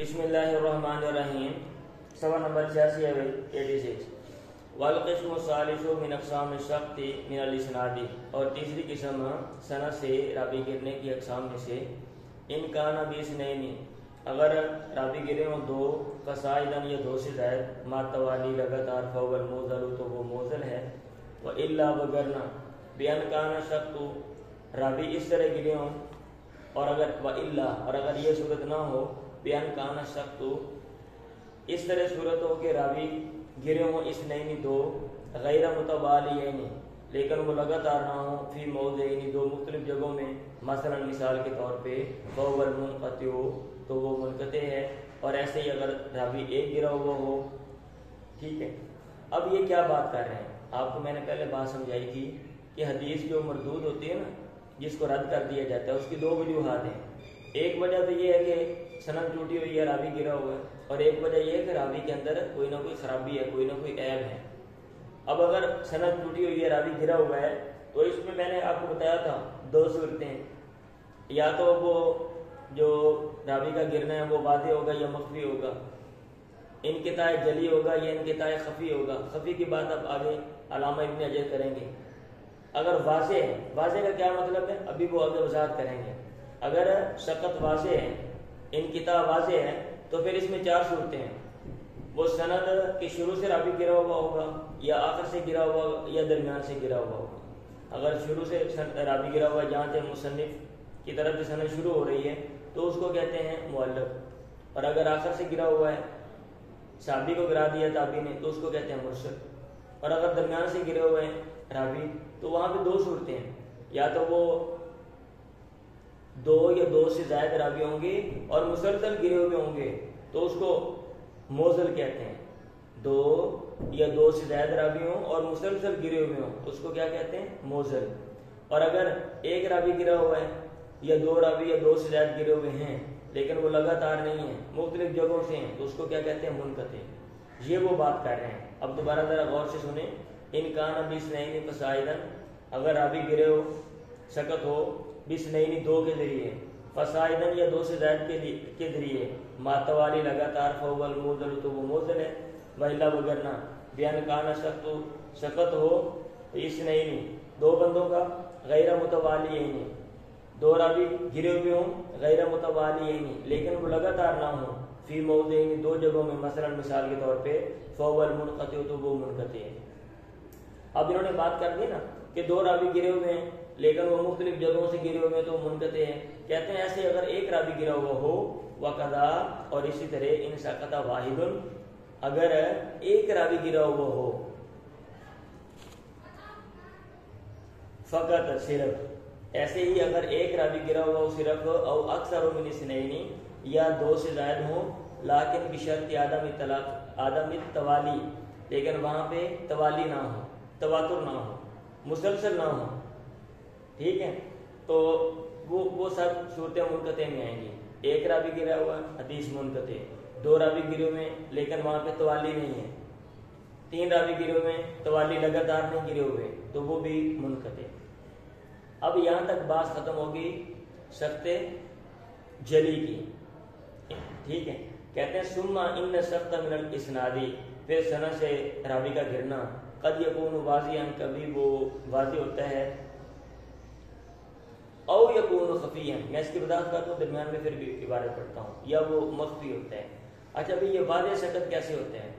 بسم اللہ الرحمن الرحیم. سوال نمبر 86 والقسم الثالث من اقسام الشق من الاسناد. اور تیسری قسم سند سے راوی گرنے کی اقسام میں سے ان کان باثنین، اگر راوی گرے ہوں دو، فصاعدا یا دو سے زائد، ما توالی لگاتار، فهو الموصل تو وہ موصل ہے، والا وگرنا بان کان شق راوی اس طرح گرے ہوں، اور اگر یہ صورت نہ ہو بیان کانا شک تو اس طرح صورت ہو کہ راوی گرے ہوں اس نئی دو، غیر متوالیین لیکن وہ لگاتار نہ ہوں، فی موضعین دو مختلف جگہوں میں، مثلا مثال کے طور پہ فهو المنقطع تو وہ منقطع ہے. اور ایسے ہی اگر راوی ایک گرا ہوا ہو. ٹھیک ہے، اب یہ کیا بات کر رہے ہیں؟ آپ کو میں نے پہلے بات سمجھائی تھی کہ حدیث جو مردود ہوتی ہے نا، جس کو رد کر دیا جاتا ہے، اس کی دو وجوہات ہیں. ایک وجہ تو یہ ہے کہ سند ٹوٹی ہوئی ہے، راوی گرا ہوا ہے، اور ایک وجہ یہ ہے کہ راوی کے اندر کوئی نہ کوئی خرابی ہے، کوئی نہ کوئی عیب ہے. اب اگر سند ٹوٹی ہوئی ہے، راوی گرا ہوا ہے، تو اس میں نے آپ کو بتایا تھا دو صورتیں، یا تو وہ جو راوی کا گرنا ہے وہ واضح ہوگا یا مخفی ہوگا، انقطاع جلی ہوگا یا انقطاع خفی ہوگا. خفی کی بات اب آگے علامہ ابن حجر کریں گے. اگر واضح ہے، واضح کا کیا مطلب ہے ابھی وہ آگے وضاحت کریں گے. اگر سقط واضح ہے، انقطاع واضح ہے، تو پھر اس میں چار صورتیں ہیں. وہ سند کے شروع سے راوی گرا ہوا ہوگا، یا آخر سے گرا ہوا ہوگا، یا درمیان سے گرا ہوا ہوگا. اگر شروع سے راوی گرا ہوا ہے، جہاں سے مصنف کی طرف سے سند شروع ہو رہی ہے، تو اس کو کہتے ہیں معلق. اور اگر آخر سے گرا ہوا ہے، صحابی کو گرا دیا تابعی نے، تو اس کو کہتے ہیں مرسل. اور اگر درمیان سے گرے ہوئے ہیں راوی، تو وہاں پہ دو صورتیں ہیں، یا تو وہ دو یا دو سے زائد راوی ہوں گے اور مسلسل گرے ہوئے ہوں گے، تو اس کو موصل کہتے ہیں. دو یا دو سے زائد راوی ہوں اور مسلسل گرے ہوئے ہوں، اس کو کیا کہتے ہیں؟ موصل. اور اگر ایک راوی گرا ہوا ہے، یا دو راوی یا دو سے زائد گرے ہوئے ہیں لیکن وہ لگاتار نہیں ہیں، مختلف جگہوں سے ہیں، تو اس کو کیا کہتے ہیں؟ منقطع. یہ وہ بات کر رہے ہیں. اب دوبارہ ذرا غور سے سنیں. ان کان باثنین فصاعدا، اگر راوی گرے ہو، سقط ہو، باثنین دو کے ذریعے، فصاعدا یا دو سے زائد کے ذریعے، ما توالی لگاتار، فهو الموصل تو وہ موصل ہے، والا وگرنا بیان کان شق سقط ہو باثنین دو بندوں کا، غیر متوالیین دو راوی گرے ہوئے ہوں، غیر متوالیین لیکن وہ لگاتار نہ ہوں، فی موضعین دو جگہوں میں، مثلا مثال کے طور پہ فهو المنقطع تو وہ منقطع ہے. اب انہوں نے بات کر دی نا کہ دو راوی گرے ہوئے ہیں لیکن وہ مختلف جگہوں سے گرے ہوئے ہیں تو منقطع ہیں. کہتے ہیں ایسے اگر ایک راوی گرا ہوا ہو، وقضا اور اسی طرح ان سقط واحد، اگر ایک راوی گرا ہوا ہو فقط صرف، ایسے ہی اگر ایک راوی گرا ہوا ہو صرف، او اکثر من اثنین یا دو سے زائد ہوں، لیکن بشرط عدم التوالی لیکن وہاں پہ توالی نہ ہو، تواتر نہ ہو، مسلسل نہ ہو. ٹھیک ہے، تو وہ سب صورتیں منقطع میں آئیں گی. ایک راوی گرا ہوا حدیث منقطع، دو راوی گرے ہوئے لیکن وہاں پہ توالی نہیں ہے، تین راوی گرے ہوئے توالی لگاتار نہیں گرے ہوئے، تو وہ بھی منقطع. اب یہاں تک بات ختم ہوگی سقط جلی کی. ٹھیک ہے، کہتے ہیں ثم ان سقط من الاسنادی، پھر سند سے راوی کا گرنا، قد یکون واضحا کبھی وہ واضح ہوتا ہے، او یکون خفیا، میں اس کی وضاحت کرتا ہوں درمیان میں پھر بھی عبارت پڑھتا ہوں، یا وہ مخفی ہوتا ہے. اچھا بھی یہ واضح سقط کیسے ہوتے ہیں؟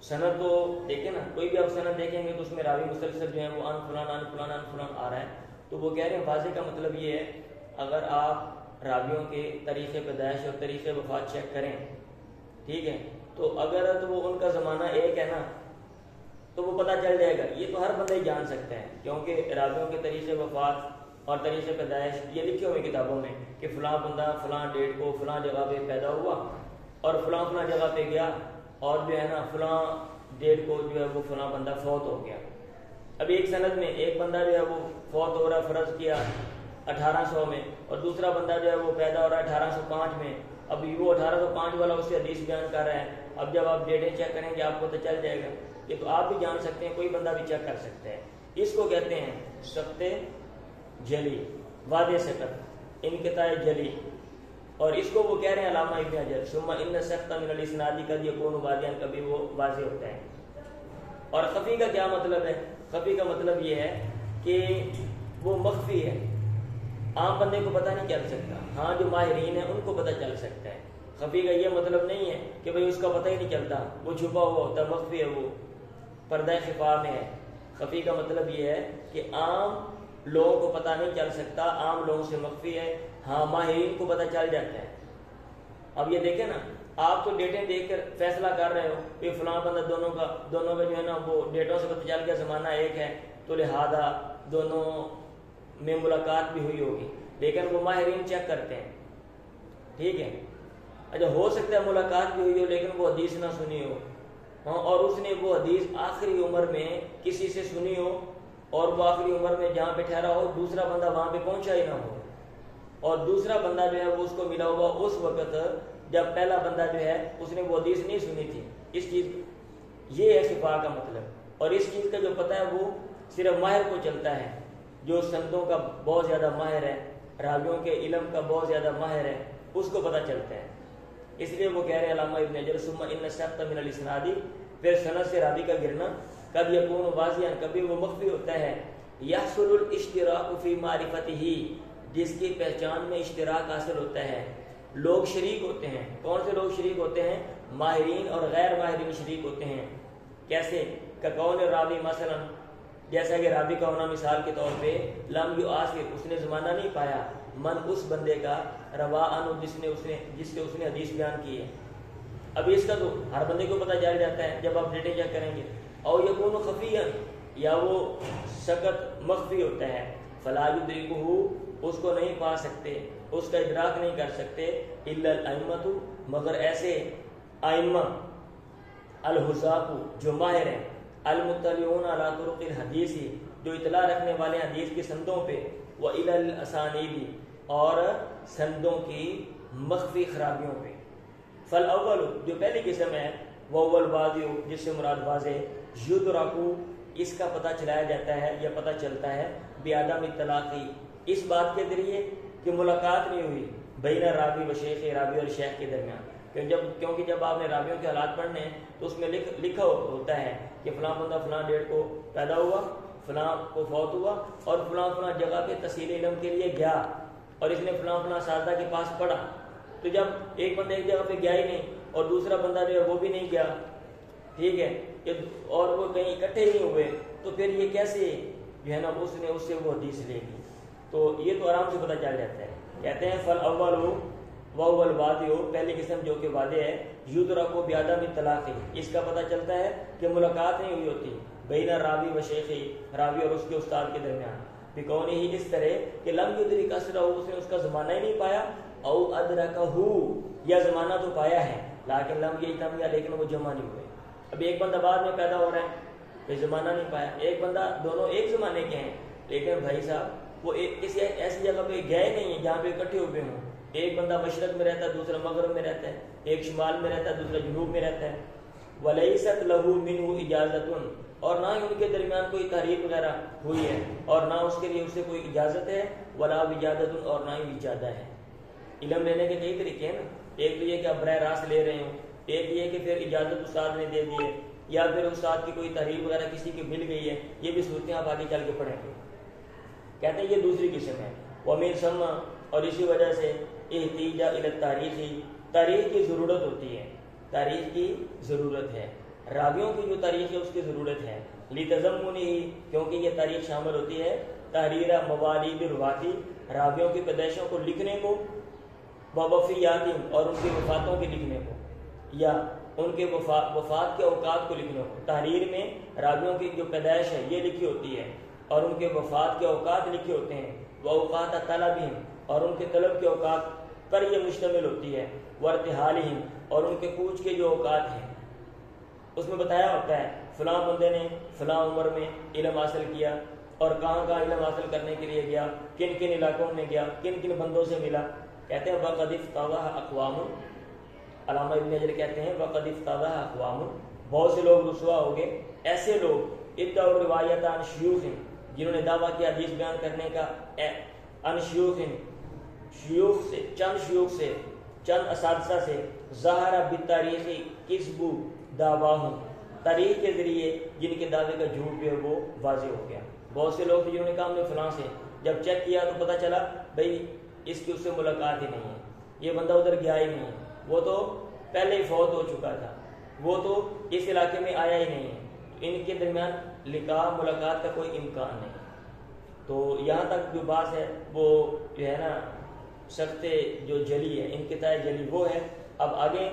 سند تو دیکھیں نا، کوئی بھی آپ سند دیکھیں گے تو اس میں راوی مسلسل جو ہیں وہ ان فلان ان فلان ان فلان آ رہا ہے. تو وہ کہہ رہے ہیں واضح کا مطلب یہ ہے، اگر آپ راویوں کے طریقے پیدائش اور طریقے وفات چیک کریں، ٹھیک ہے، تو اگر تو وہ ان کا زمانہ ایک ہے نا، تو وہ پتہ چل جائے گا. یہ تو ہر بندہ ہی جان سکتا ہے، کیونکہ راویوں کے طریقے وفات اور طریقے پیدائش یہ لکھے ہوئے کتابوں میں کہ فلاں بندہ فلاں ڈیٹ کو فلاں جگہ پہ پیدا ہوا اور فلاں فلاں جگہ پہ گیا، اور جو ہے نا فلاں ڈیٹ کو جو ہے وہ فلاں بندہ فوت ہو گیا. اب ایک سند میں ایک بندہ جو ہے وہ فوت ہو رہا ہے فرض کیا 1800 میں، اور دوسرا بندہ جو ہے وہ پیدا ہو رہا ہے 1805 میں. اب وہ 1805 والا اس سے حدیث بیان کر رہا ہے. اب جب آپ ڈیٹیں چیک کریں گے آپ کو تو چل جائے گا. یہ تو آپ بھی جان سکتے ہیں، کوئی بندہ بھی چیک کر سکتا ہے. اس کو کہتے ہیں سقط جلی، واضح سقط، انقطاع جلی. اور اس کو وہ کہہ رہے ہیں علامہ ابن حجر ثم ان سخت من الاسناد قد يكون واضحا، کبھی وہ واضح ہوتا ہے۔ اور خفی کا کیا مطلب ہے؟ خفی کا مطلب یہ ہے کہ وہ مخفی ہے، عام بندے کو پتہ نہیں چل سکتا، ہاں جو ماہرین ہیں ان کو پتہ چل سکتا ہے۔ خفی کا یہ مطلب نہیں ہے کہ بھئی اس کا پتہ ہی نہیں چلتا، وہ چھپا ہوا ہوتا ہے، مخفی ہے، وہ پردہ خفا میں ہے۔ خفی کا مطلب یہ ہے کہ عام لوگوں کو پتہ نہیں چل سکتا، عام لوگوں سے مخفی ہے، ہاں ماہرین کو پتہ چل جاتا ہے۔ اب یہ دیکھیں نا، آپ تو ڈیٹیں دیکھ کر فیصلہ کر رہے ہو کہ فلاں بندہ دونوں کا جو ہے نا وہ ڈیٹوں سے پتہ چل گیا زمانہ ایک ہے، تو لہذا دونوں میں ملاقات بھی ہوئی ہوگی، لیکن وہ ماہرین چیک کرتے ہیں، ٹھیک ہے۔ اچھا ہو سکتا ہے ملاقات بھی ہوئی ہو لیکن وہ حدیث نہ سنی ہو، ہاں، اور اس نے وہ حدیث آخری عمر میں کسی سے سنی ہو، اور وہ آخری عمر میں جہاں پہ ٹھہرا ہو دوسرا بندہ وہاں پہ پہنچا ہی نہ ہو، اور دوسرا بندہ جو ہے وہ اس کو ملا ہوا اس وقت جب پہلا بندہ جو ہے اس نے وہ حدیث نہیں سنی تھی۔ اس چیز یہ ہے خفا کا مطلب، اور اس چیز کا جو پتہ ہے وہ صرف ماہر کو چلتا ہے، جو سندوں کا بہت زیادہ ماہر ہے، راویوں کے علم کا بہت زیادہ ماہر ہے، اس کو پتہ چلتا ہے۔ اس لیے وہ کہہ رہے ہیں علامہ ابن حجر ثم ان السقط من الاسناد، پھر سند سے راوی کا گرنا کب یکون واضحا، کبھی وہ مخفی ہوتا ہے، یحصل الاشتراک فی معرفتہ، جس کی پہچان میں اشتراک حاصل ہوتا ہے، لوگ شریک ہوتے ہیں۔ کون سے لوگ شریک ہوتے ہیں؟ ماہرین اور غیر ماہرین شریک ہوتے ہیں۔ کیسے؟ کون راوی مثلا، جیسا کہ راوی کا ہونا مثال کے طور پہ لم یعاصر، اس نے زمانہ نہیں پایا، من اس بندے کا، روا عنہ جس سے اس نے حدیث بیان کی ہے۔ اب اس کا تو ہر بندے کو پتہ چل جاتا ہے جب آپ ڈیٹے چیک کریں گے۔ او یکون خفیا، یا وہ سقط مخفی ہوتا ہے، فلا یدرکہ، اس کو نہیں پا سکتے، اس کا ادراک نہیں کر سکتے، الا الائمۃ، مگر ایسے ائمہ، الحذاق جو ماہر ہیں، المطلعون علی طرق الحدیث، جو اطلاع رکھنے والے حدیث کی سندوں پہ، وإلی الاسانید، اور سندوں کی مخفی خرابیوں پہ۔ فالاول، جو پہلی قسم ہے، وہ الواضح، جس سے مراد واضح، یدرکو، اس کا پتہ چلایا جاتا ہے یا پتہ چلتا ہے، بعدم التلاقی، اس بات کے ذریعے کہ ملاقات نہیں ہوئی، بین راوی و شیخ، راوی اور شیخ کے درمیان، کیونکہ جب آپ نے راویوں کے حالات پڑھنے ہیں تو اس میں لکھا ہوتا ہے کہ فلاں بندہ فلاں ڈیٹ کو پیدا ہوا، فلاں کو فوت ہوا، اور فلاں فلاں جگہ پہ تحصیل علم کے لیے گیا، اور اس نے فلاں فلاں اساتذہ کے پاس پڑھا۔ تو جب ایک بندہ ایک جگہ پہ گیا ہی نہیں اور دوسرا بندہ جو ہے وہ بھی نہیں گیا، ٹھیک ہے، اور وہ کہیں اکٹھے نہیں ہوئے، تو پھر یہ کیسے جو ہے نا اس نے اس سے وہ حدیث لے لی؟ تو یہ تو آرام سے پتہ چل جاتا ہے۔ کہتے ہیں فالاول وهو الواضح، پہلی قسم جو کہ واضح ہے، یدرک بعدم الطلاق، اس کا پتہ چلتا ہے کہ ملاقات نہیں ہوئی ہوتی، بین راوی و شیخی، راوی اور اس کے استاد کے درمیان، بکونہ ہی، اس طرح کہ لم یدرک اثرہ، اس نے اس کا زمانہ ہی نہیں پایا، او ادرکہ، یا زمانہ تو پایا ہے لیکن لم یجتمع، لیکن وہ جمع نہیں ہوئے۔ اب ایک بندہ بعد میں پیدا ہو رہا ہے، کوئی زمانہ نہیں پایا، ایک بندہ، دونوں ایک زمانے کے ہیں، لیکن بھائی صاحب وہ کسی ایسی جگہ پہ گئے نہیں ہیں جہاں پہ اکٹھے ہوئے ہوں۔ ایک بندہ مشرق میں رہتا ہے، دوسرا مغرب میں رہتا ہے، ایک شمال میں رہتا ہے، دوسرا جنوب میں رہتا ہے۔ وَلَيْسَتْ لَهُ مِنْهُ إِجَازَةٌ، اور نہ ہی ان کے درمیان کوئی تحریف وغیرہ ہوئی ہے، اور نہ اس کے لیے اس سے کوئی اجازت ہے، وَلَا وِجَادَةٌ، اور نہ ہی اجازہ ہے۔ علم لینے کے کئی طریقے ہیں نا، ایک تو یہ کہ آپ براہ راست لے رہے ہوں، ایک یہ کہ پھر اجازت استاد نے دے دی ہے، یا پھر استاد کی کوئی تحریر وغیرہ کسی کی مل گئی ہے، یہ بھی صورتیں آپ آگے چل کے پڑھیں گے۔ کہتے ہیں یہ دوسری قسم ہے۔ وَمِن ثم، اور اسی وجہ سے احتیاج الی التاریخ، تاریخ کی ضرورت ہوتی ہے، تاریخ کی ضرورت ہے، راویوں کی جو تاریخ ہے اس کی ضرورت ہے، لتضمنہ، کیونکہ یہ تاریخ شامل ہوتی ہے تحریر موالید الرواتی، راویوں کی پیدائشوں کو لکھنے کو، ووفیات، اور ان کی وفاتوں کے لکھنے کو، یا ان کے وفات کے اوقات کو لکھنے کو۔ تحریر میں راویوں کی جو پیدائش ہے یہ لکھی ہوتی ہے، اور ان کے وفات کے اوقات لکھے ہوتے ہیں، وأوقات طلبہم، اور ان کے طلب کے اوقات پر یہ مشتمل ہوتی ہے، وارتحالہم، اور ان کے کوچ کے جو اوقات ہیں اس میں بتایا ہوتا ہے فلاں بندے نے فلاں عمر میں علم حاصل کیا، اور کہاں کہاں علم حاصل کرنے کے لیے گیا، کن کن علاقوں میں گیا، کن کن بندوں سے ملا۔ کہتے ہیں وقد افتضح اقوام، علامہ ابن حجر کہتے ہیں وقد افتضح اقوام، بہت سے لوگ رسوا ہو گئے، ایسے لوگ ادعوا روایت عن شیوخ، جنہوں نے دعویٰ کیا حدیث بیان کرنے کا، عن شیوخ، شیوخ سے، چند شیوخ سے، چند اساتذہ سے ظاہرہ بالتاریخ کسب دعواہم، تاریخ کے ذریعے جن کے دعوے کا جھوٹ بھی ہے وہ واضح ہو گیا. بہت سے لوگ جنہوں نے کہا ہم نے فلاں سے، جب چیک کیا تو پتہ چلا بھئی اس کی اس سے ملاقات ہی نہیں ہے، یہ بندہ ادھر گیا ہی نہیں ہے، وہ تو پہلے ہی فوت ہو چکا تھا، وہ تو اس علاقے میں آیا ہی نہیں ہے، ان کے درمیان لقاء ملاقات کا کوئی امکان نہیں. تو یہاں تک جو بات ہے وہ جو ہے نا سخت جو جلی ہے، انقطاع جلی وہ ہے. اب آگے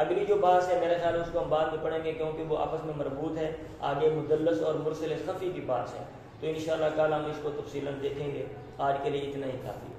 اگلی جو بات ہے میرے خیال اس کو ہم بعد میں پڑھیں گے کیونکہ وہ آپس میں مربوط ہے. آگے مدلس اور مرسل خفی کی بات ہے، تو انشاءاللہ کل ہم اس کو تفصیلاً دیکھیں گے. آج کے لیے اتنا ہی کافی.